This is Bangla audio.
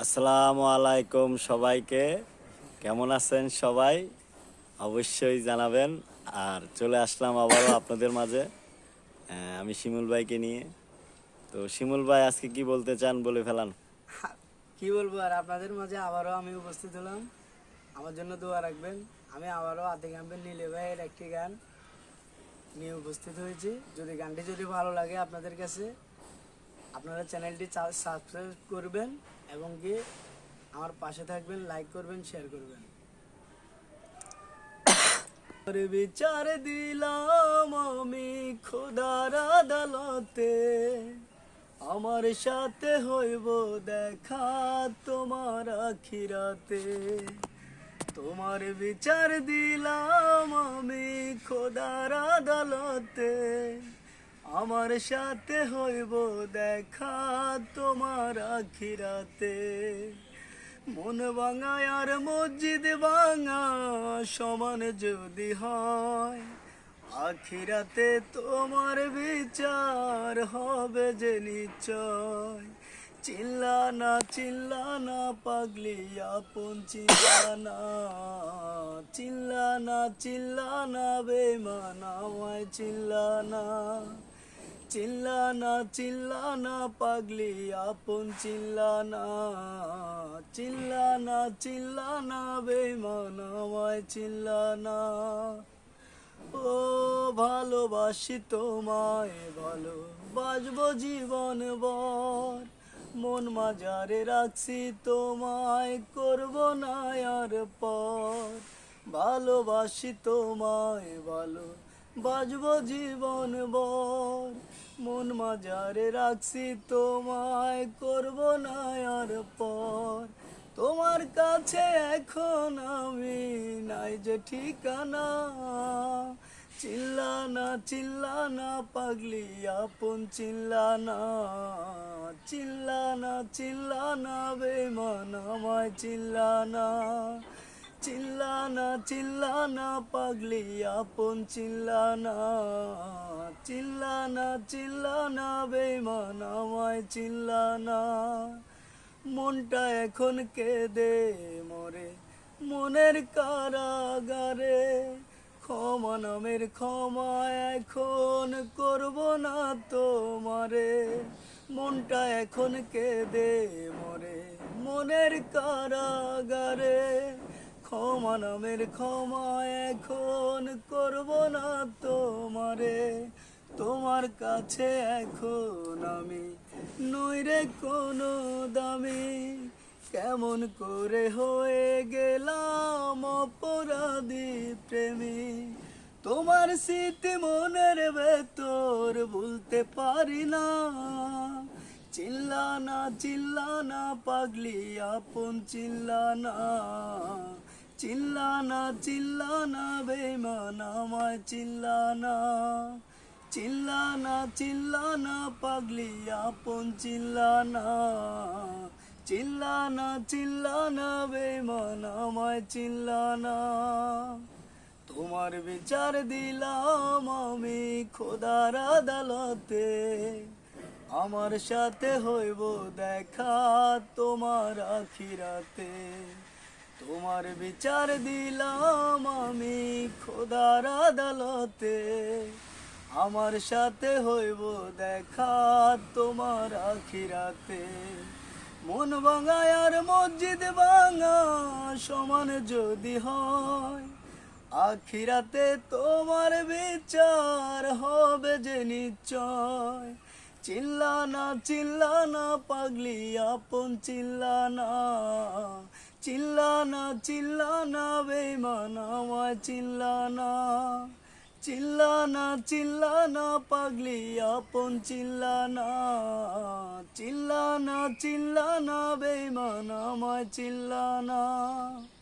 আসসালামু আলাইকুম সবাইকে। কেমন আছেন সবাই? অবশ্যই জানাবেন। আর চলে আসলাম আবারও আপনাদের মাঝে আমি শিমুল ভাইকে নিয়ে। তো শিমুল ভাই আজকে কি বলতে চান বলে ফেলান। কি বলবো আর আপনাদের মাঝে আবারও আমি উপস্থিত হলাম। আমার জন্য দোয়া রাখবেন। আমি আবারও আতিক আহমেদ নীলে ভাইয়ের একটি গান নিয়ে উপস্থিত হয়েছি। গানটি ভালো লাগে আপনাদের কাছে, আপনারা চ্যানেলটি সাবস্ক্রাইব করবেন এবং কি আমার পাশে থাকবেন, লাইক করবেন, শেয়ার করবেন। বিচার দিলাম আমি খোদার আদালতে, আমার সাথে হইব দেখা তোমার আখিরাতে। তোমার বিচার দিলাম আমি খোদার আদালতে, আমার সাথে হইব দেখা তোমার আখিরাতে। মন ভাঙা আর মসজিদ ভাঙা সমান যদি হয়, আখিরাতে তোমার বিচার হবে যে নিশ্চয়। চিল্লানা পাগলি আপন চিল্লানা বেঈমান আমায় চিল্লানা পাগলি আপন চিল্লানা বেঈমান আমায় চিল্লানা। ও ভালোবাসি তোমায়, ভালোবাসবো জীবন ভর, মন মাজারে রাখছি তোমায়, করব না আর পর। ভালোবাসি তোমায়, ভালোবাসবো জীবন ভর, মন মাজারে রাখছি তোমায়, করব না আর পর। তোমার কাছে এখন আমি নাই যে ঠিকানা, চিল্লানা পাগলি আপন চিল্লানা বেঈমান আমায় চিল্লানা পাগলি আপন চিল্লানা বেঈমান আমায় চিল্লানা। মনটা এখন কেঁদে মরে মনের কারাগারে, ক্ষমা নামের ক্ষমা এখন করব না তোমারে। মনটা এখন কেঁদে মরে মনের কারাগারে, ক্ষমা নামের ক্ষমা এখন করব না তোমারে। তোমার কাছে এখন আমি নইরে কোনো দামি, কেমন করে হয়ে গেলাম অপরাধী প্রেমী। তোমার স্মৃতি মনের ভেতর ভুলতে পারি না, চিল্লানা পাগলি আপন চিল্লানা বেঈমান আমায় চিল্লানা পাগলি আপন চিল্লানা বেঈমান আমায় চিল্লানা। তোমার বিচার দিলাম আমি খোদার আদালতে, আমার সাথে হইব দেখা তোমার আখিরাতে। তোমার বিচার দিলাম আমি খোদার আদালতে, আমার সাথে হইব দেখা তোমার আখিরাতে। মন ভাঙা আর মসজিদ ভাঙা সমান যদি হয়, আখিরাতে তোমার বিচার হবে যে নিশ্চয়। চিল্লানা পাগলি আপন চিল্লানা বেঈমান আমায় চিল্লানা পাগলি আপন চিল্লানা বেঈমান আমায় চিল্লানা।